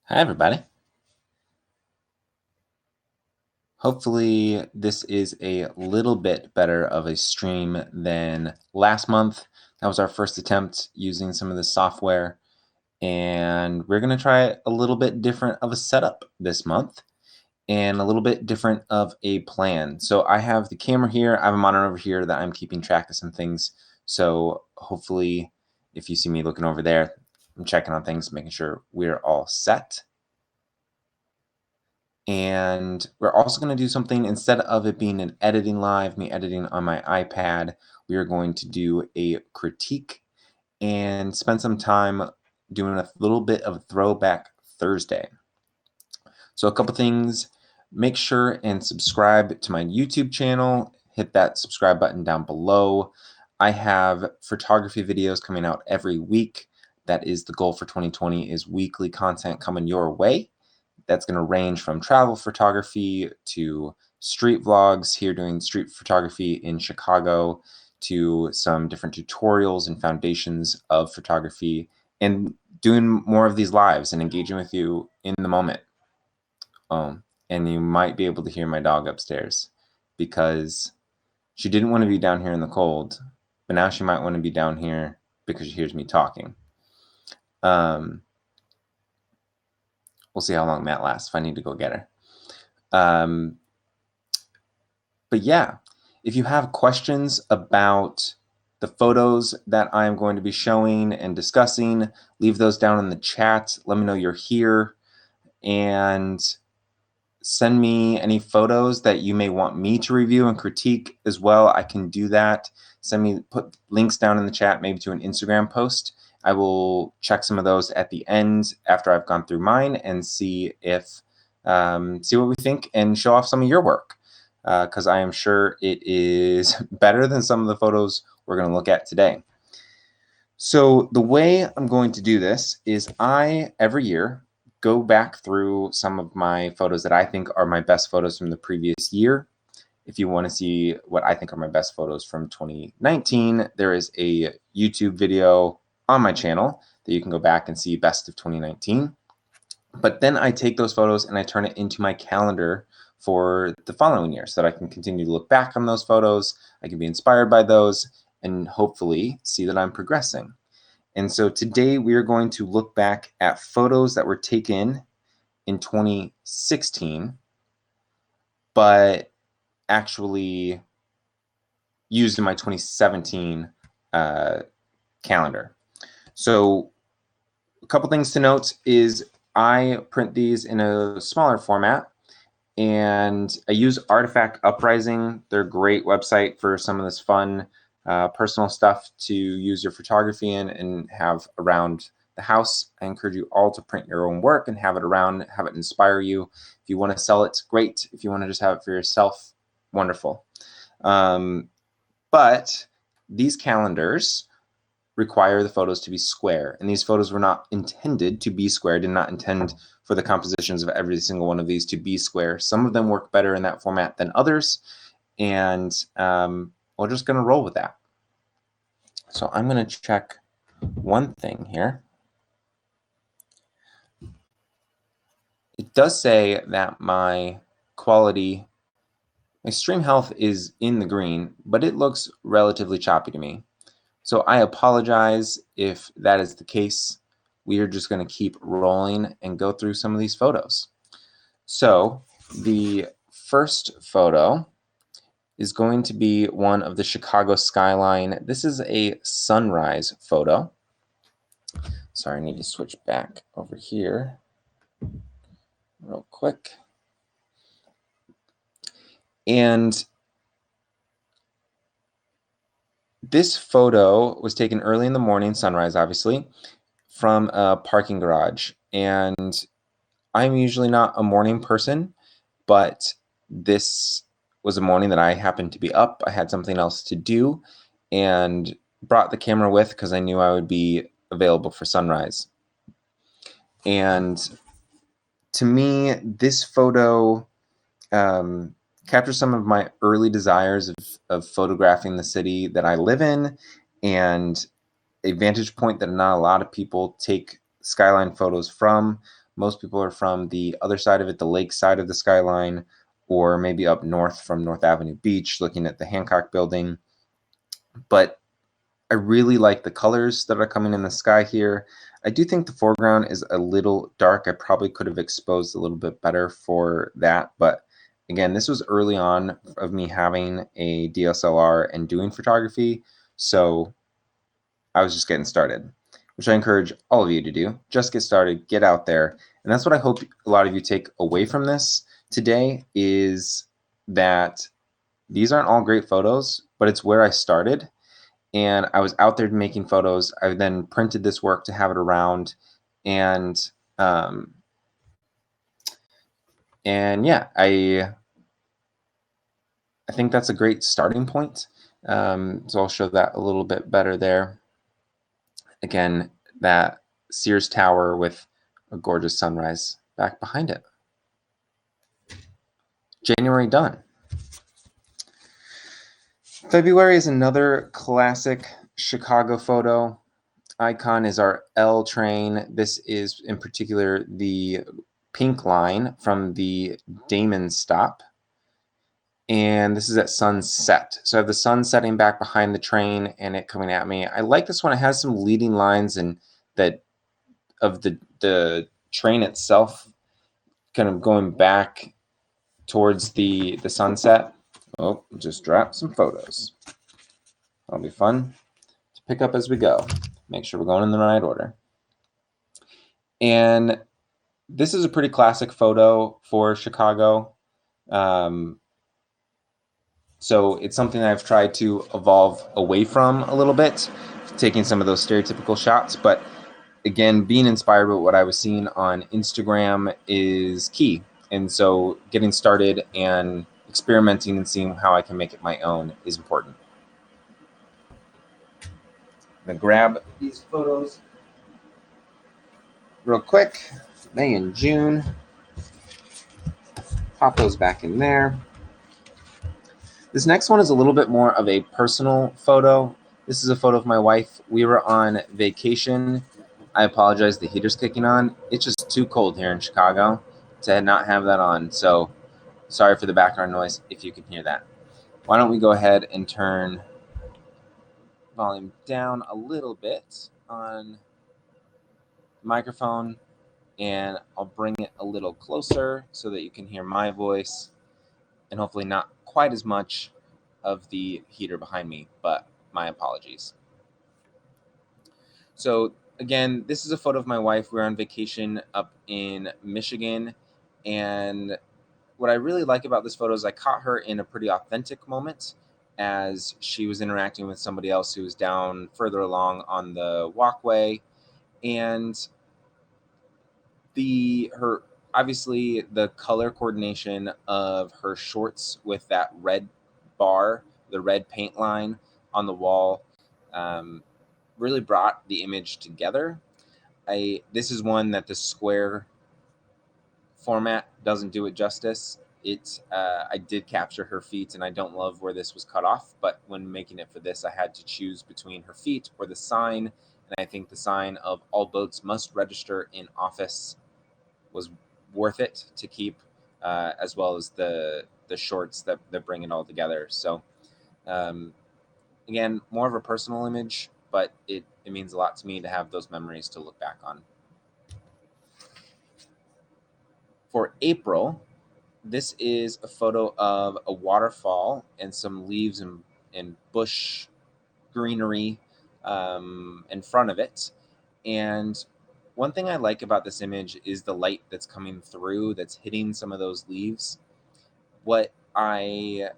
Hi, everybody. Hopefully, this is a little bit better of a stream than last month. That was our first attempt using some of the software, and we're going to try a little bit different of a setup this month and a little bit different of a plan. So I have the camera here, I have a monitor over here that I'm keeping track of some things. So hopefully, if you see me looking over there, I'm checking on things, making sure we're all set. And we're also going to do something, instead of it being an editing live, me editing on my iPad, we are going to do a critique and spend some time doing a little bit of Throwback Thursday. So a couple things, make sure and subscribe to my YouTube channel, hit that subscribe button down below. I have photography videos coming out every week. That is the goal for 2020, is weekly content coming your way. That's going to range from travel photography to street vlogs, here doing street photography in Chicago, to some different tutorials and foundations of photography, and doing more of these lives and engaging with you in the moment. And you might be able to hear my dog upstairs because she didn't want to be down here in the cold, but now she might want to be down here because she hears me talking. We'll see how long that lasts if I need to go get her. But yeah, if you have questions about the photos that I'm going to be showing and discussing, leave those down in the chat. Let me know you're here, and send me any photos that you may want me to review and critique as well. I can do that. Put links down in the chat, maybe to an Instagram post. I will check some of those at the end after I've gone through mine and see what we think and show off some of your work, because I am sure it is better than some of the photos we're going to look at today. So the way I'm going to do this is every year, go back through some of my photos that I think are my best photos from the previous year. If you want to see what I think are my best photos from 2019, there is a YouTube video on my channel that you can go back and see best of 2019. But then I take those photos and I turn it into my calendar for the following year so that I can continue to look back on those photos. I can be inspired by those and hopefully see that I'm progressing. And so today we are going to look back at photos that were taken in 2016, but actually used in my 2017 calendar. So a couple things to note is I print these in a smaller format, and I use Artifact Uprising. They're a great website for some of this fun personal stuff to use your photography in and have around the house. I encourage you all to print your own work and have it around, have it inspire you. If you want to sell it, great. If you want to just have it for yourself, wonderful. But these calendars require the photos to be square, and these photos were not intended to be square. I did not intend for the compositions of every single one of these to be square. Some of them work better in that format than others, and we're just going to roll with that. So I'm going to check one thing here. It does say that my stream health is in the green, but it looks relatively choppy to me. So I apologize if that is the case. We are just going to keep rolling and go through some of these photos. So the first photo is going to be one of the Chicago skyline. This is a sunrise photo. Sorry, I need to switch back over here real quick. And this photo was taken early in the morning, sunrise obviously, from a parking garage. And I'm usually not a morning person, but this was a morning that I happened to be up. I had something else to do and brought the camera with because I knew I would be available for sunrise. And to me, this photo captures some of my early desires of photographing the city that I live in, and a vantage point that not a lot of people take skyline photos from. Most people are from the other side of it, the lake side of the skyline, or maybe up north from North Avenue Beach, looking at the Hancock building. But I really like the colors that are coming in the sky here. I do think the foreground is a little dark. I probably could have exposed a little bit better for that. But again, this was early on of me having a DSLR and doing photography. So I was just getting started, which I encourage all of you to do. Just get started, get out there. And that's what I hope a lot of you take away from this today, is that these aren't all great photos, but it's where I started. And I was out there making photos. I then printed this work to have it around. And yeah, I think that's a great starting point. So I'll show that a little bit better there. Again, that Sears Tower with a gorgeous sunrise back behind it. January done. February is another classic Chicago photo. Icon is our L train. This is in particular the pink line from the Damon stop. And this is at sunset. So I have the sun setting back behind the train and it coming at me. I like this one. It has some leading lines and that of the train itself kind of going back towards the sunset. Oh, just dropped some photos. That'll be fun to pick up as we go. Make sure we're going in the right order. And this is a pretty classic photo for Chicago. So it's something I've tried to evolve away from a little bit, taking some of those stereotypical shots. But again, being inspired by what I was seeing on Instagram is key. And so getting started and experimenting and seeing how I can make it my own is important. I'm going to grab these photos real quick. May and June. Pop those back in there. This next one is a little bit more of a personal photo. This is a photo of my wife. We were on vacation. I apologize, the heater's kicking on. It's just too cold here in Chicago to not have that on. So sorry for the background noise if you can hear that. Why don't we go ahead and turn volume down a little bit on the microphone, and I'll bring it a little closer so that you can hear my voice and hopefully not quite as much of the heater behind me, but my apologies. So again, this is a photo of my wife. We're on vacation up in Michigan, and what I really like about this photo is I caught her in a pretty authentic moment as she was interacting with somebody else who was down further along on the walkway. And obviously the color coordination of her shorts with that red bar, the red paint line on the wall, really brought the image together. This is one that the square format doesn't do it justice. I did capture her feet, and I don't love where this was cut off, but when making it for this, I had to choose between her feet or the sign, and I think the sign of all boats must register in office was worth it to keep, as well as the shorts that bring it all together. So again, more of a personal image, but it means a lot to me to have those memories to look back on. For April, this is a photo of a waterfall and some leaves and bush greenery in front of it. And one thing I like about this image is the light that's coming through, that's hitting some of those leaves. What I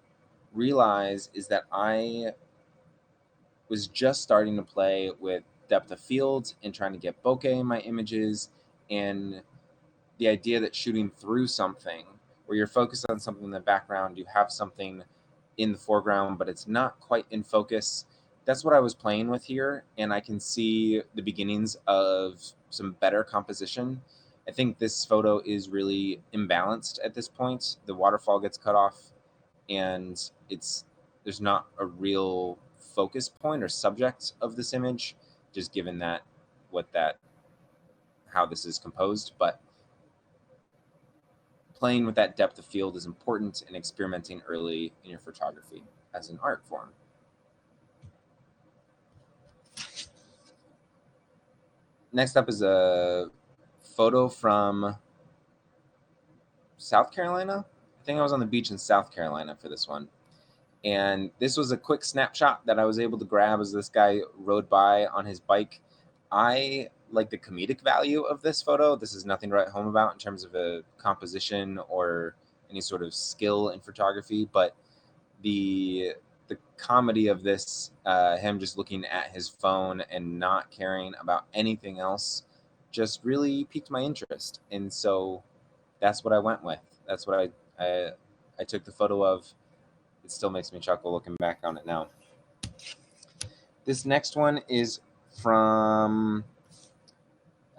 realize is that I was just starting to play with depth of field and trying to get bokeh in my images, and the idea that shooting through something where you're focused on something in the background, you have something in the foreground, but it's not quite in focus. That's what I was playing with here, and I can see the beginnings of some better composition. I think this photo is really imbalanced at this point. The waterfall gets cut off, and there's not a real focus point or subject of this image, just given that how this is composed. But playing with that depth of field is important and experimenting early in your photography as an art form. Next up is a photo from South Carolina. I think I was on the beach in South Carolina for this one. And this was a quick snapshot that I was able to grab as this guy rode by on his bike. I like the comedic value of this photo. This is nothing to write home about in terms of a composition or any sort of skill in photography, but the comedy of this, him just looking at his phone and not caring about anything else, just really piqued my interest. And so that's what I went with. That's what I took the photo of. It still makes me chuckle looking back on it now. This next one is from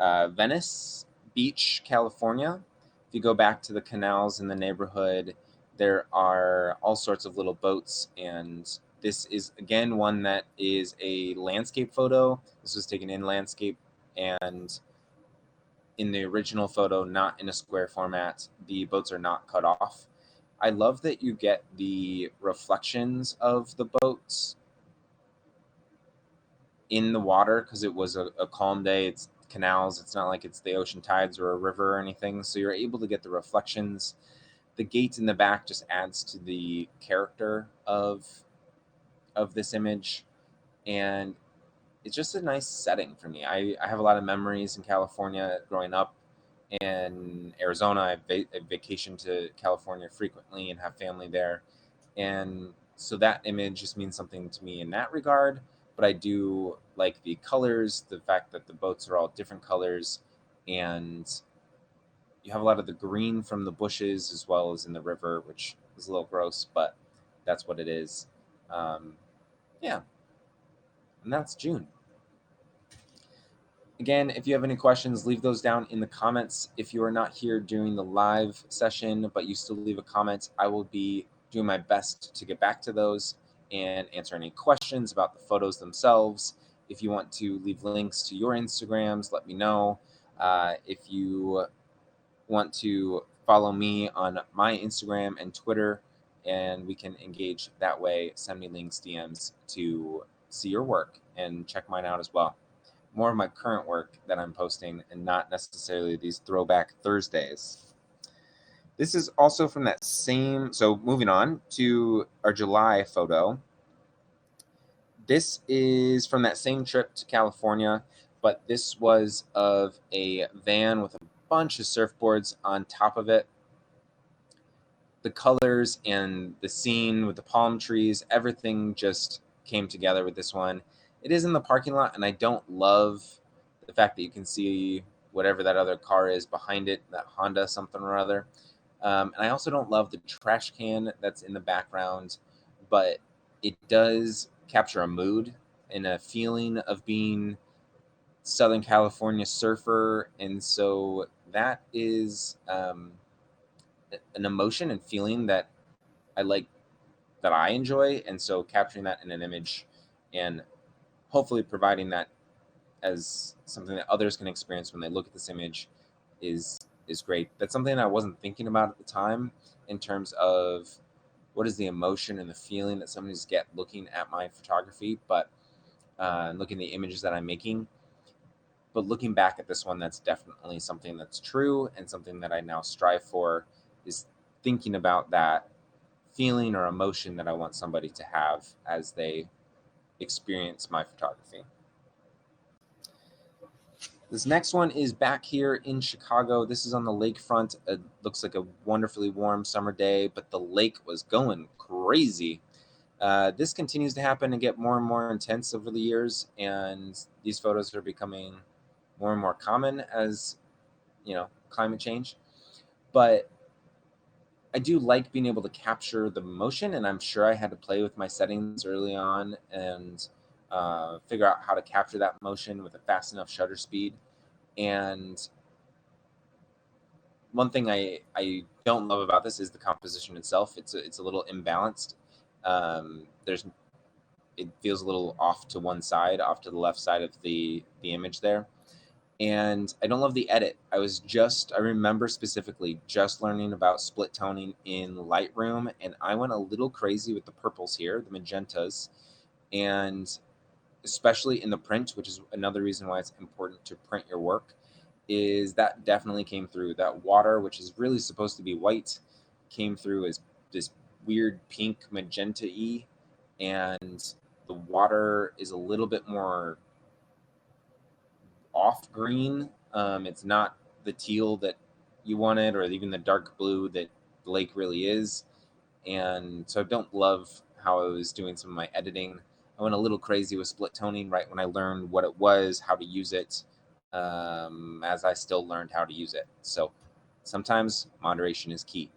Venice Beach, California. If you go back to the canals in the neighborhood, there are all sorts of little boats, and this is again one that is a landscape photo. This was taken in landscape, and in the original photo, not in a square format. The boats are not cut off. I love that you get the reflections of the boats in the water because it was a calm day. It's canals. It's not like it's the ocean tides or a river or anything. So you're able to get the reflections. The gate in the back just adds to the character of this image. And it's just a nice setting for me. I have a lot of memories in California growing up. In Arizona, I vacation to California frequently and have family there. And so that image just means something to me in that regard. But I do like the colors, the fact that the boats are all different colors, and you have a lot of the green from the bushes as well as in the river, which is a little gross, but that's what it is. Yeah, and that's June. Again, if you have any questions, leave those down in the comments. If you are not here during the live session, but you still leave a comment, I will be doing my best to get back to those and answer any questions about the photos themselves. If you want to leave links to your Instagrams, let me know. If you want to follow me on my Instagram and Twitter, and we can engage that way, send me links, DMs to see your work and check mine out as well. More of my current work that I'm posting and not necessarily these throwback Thursdays. This is also from that same, so moving on to our July photo. This is from that same trip to California, but this was of a van with a bunch of surfboards on top of it. The colors and the scene with the palm trees, everything just came together with this one. It is in the parking lot, and I don't love the fact that you can see whatever that other car is behind it, that Honda something or other. And I also don't love the trash can that's in the background, but it does capture a mood and a feeling of being Southern California surfer. And so that is an emotion and feeling that I like, that I enjoy. And so capturing that in an image and hopefully providing that as something that others can experience when they look at this image is great. That's something I wasn't thinking about at the time in terms of what is the emotion and the feeling that somebody's get looking at my photography, but looking at the images that I'm making. But looking back at this one, that's definitely something that's true and something that I now strive for, is thinking about that feeling or emotion that I want somebody to have as they experience my photography. This next one is back here in Chicago. This is on the lakefront. It looks like a wonderfully warm summer day, but the lake was going crazy. This continues to happen and get more and more intense over the years, and these photos are becoming more and more common as, climate change. But I do like being able to capture the motion, and I'm sure I had to play with my settings early on and figure out how to capture that motion with a fast enough shutter speed. And one thing I don't love about this is the composition itself. It's a little imbalanced. It feels a little off to one side, off to the left side of the image there. And I don't love the edit. I remember specifically just learning about split toning in Lightroom, and I went a little crazy with the purples here, the magentas, and especially in the print, which is another reason why it's important to print your work, is that definitely came through. That water, which is really supposed to be white, came through as this weird pink magenta-y, and the water is a little bit more off green. It's not the teal that you wanted, or even the dark blue that the lake really is. And so I don't love how I was doing some of my editing. I went a little crazy with split toning right when I learned what it was, how to use it, as I still learned how to use it. So sometimes moderation is key.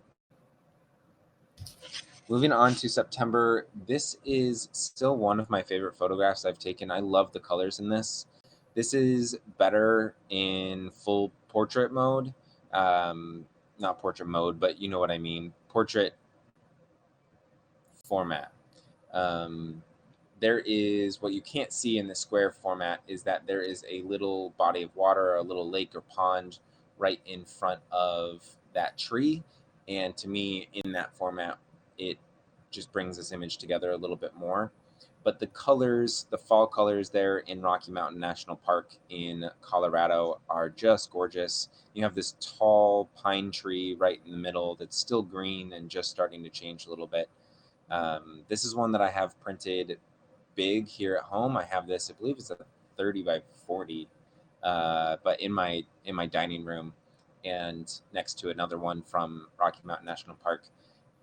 Moving on to September, this is still one of my favorite photographs I've taken. I love the colors in this. This is better in full portrait mode. Not portrait mode, but you know what I mean. Portrait format. Um, there is what you can't see in the square format is that there is a little body of water or a little lake or pond right in front of that tree. And to me, in that format, it just brings this image together a little bit more. But the colors, the fall colors there in Rocky Mountain National Park in Colorado are just gorgeous. You have this tall pine tree right in the middle that's still green and just starting to change a little bit. This is one that I have printed big here at home. I have this, I believe it's a 30 by 40, but in my dining room, and next to another one from Rocky Mountain National Park.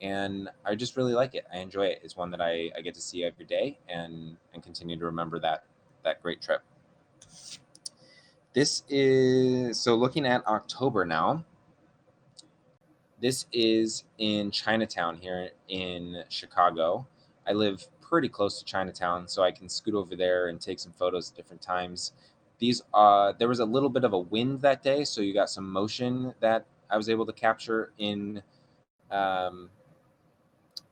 And I just really like it. I enjoy it. It's one that I get to see every day and continue to remember that great trip. This is, so looking at October now, this is in Chinatown here in Chicago. I live pretty close to Chinatown, so I can scoot over there and take some photos at different times. These there was a little bit of a wind that day, so you got some motion that I was able to capture in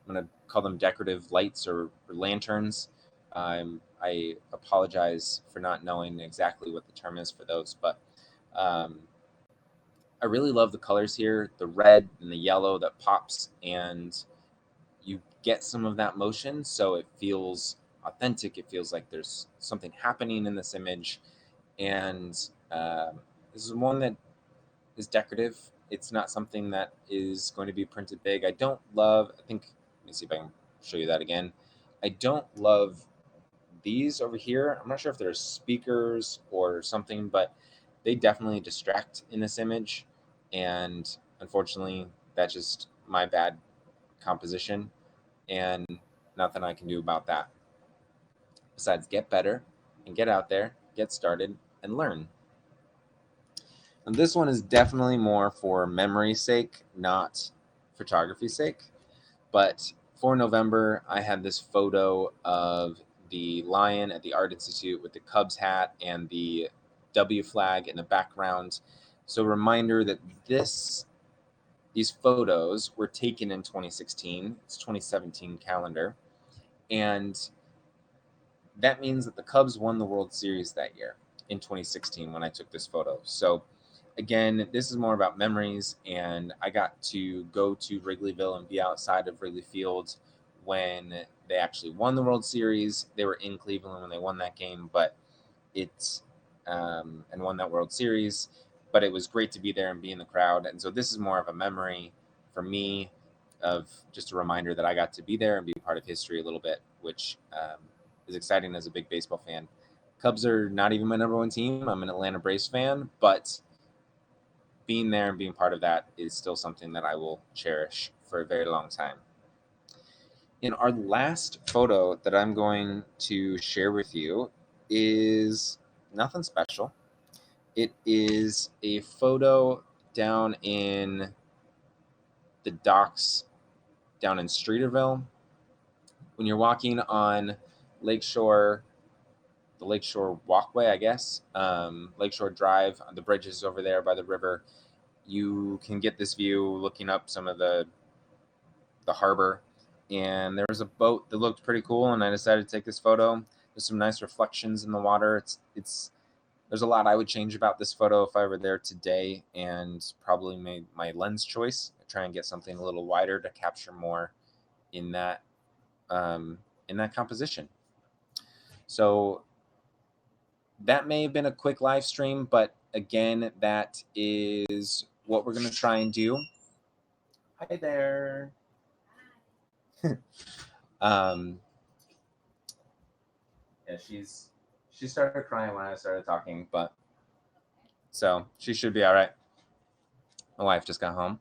I'm going to call them decorative lights or lanterns. I apologize for not knowing exactly what the term is for those, but um, I really love the colors here, the red and the yellow that pops, and you get some of that motion, so it feels authentic. It feels like there's something happening in this image, and this is one that is decorative. It's not something that is going to be printed big. I don't love, I think, let me see if I can show you that again. I don't love these over here. I'm not sure if they're speakers or something, but they definitely distract in this image. And unfortunately, that's just my bad composition and nothing I can do about that. Besides, get better and get out there, get started, and learn. And this one is definitely more for memory's sake, not photography's sake. But for November, I had this photo of the lion at the Art Institute with the Cubs hat and the W flag in the background. So a reminder that these photos were taken in 2016. It's 2017 calendar. And that means that the Cubs won the World Series that year in 2016 when I took this photo. So again, this is more about memories, and I got to go to Wrigleyville and be outside of Wrigley Field when they actually won the World Series. They were in Cleveland when they won that game, but and won that World Series. But it was great to be there and be in the crowd. And so this is more of a memory for me of just a reminder that I got to be there and be part of history a little bit, which is exciting as a big baseball fan. Cubs are not even my number one team. I'm an Atlanta Braves fan, but being there and being part of that is still something that I will cherish for a very long time. In our last photo that I'm going to share with you is nothing special. It is a photo down in the docks down in Streeterville. When you're walking on Lakeshore, the Lakeshore Walkway, I guess, Lakeshore Drive, the bridges over there by the river, you can get this view looking up some of the harbor. And there was a boat that looked pretty cool, and I decided to take this photo. There's some nice reflections in the water. It's There's a lot I would change about this photo if I were there today, and probably made my lens choice. I try and get something a little wider to capture more in that composition. So that may have been a quick live stream, but again, that is what we're going to try and do. Hi there. Yeah, she started crying when I started talking, but so she should be all right. My wife just got home.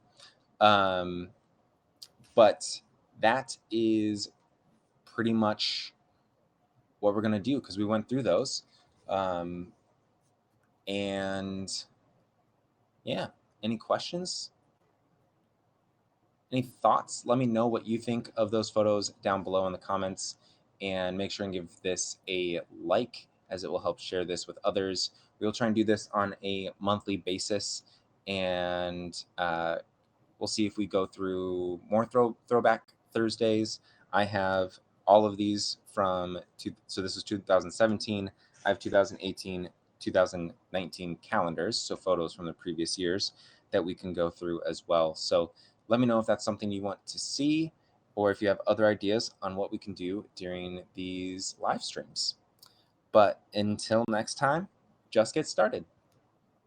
But that is pretty much what we're going to do, because we went through those. And yeah, any questions? Any thoughts? Let me know what you think of those photos down below in the comments, and make sure and give this a like, as it will help share this with others. We'll try and do this on a monthly basis, and we'll see if we go through more throwback Thursdays. I have all of these so this is 2017. I have 2018, 2019 calendars, so photos from the previous years that we can go through as well. So let me know if that's something you want to see, or if you have other ideas on what we can do during these live streams. But until next time, just get started.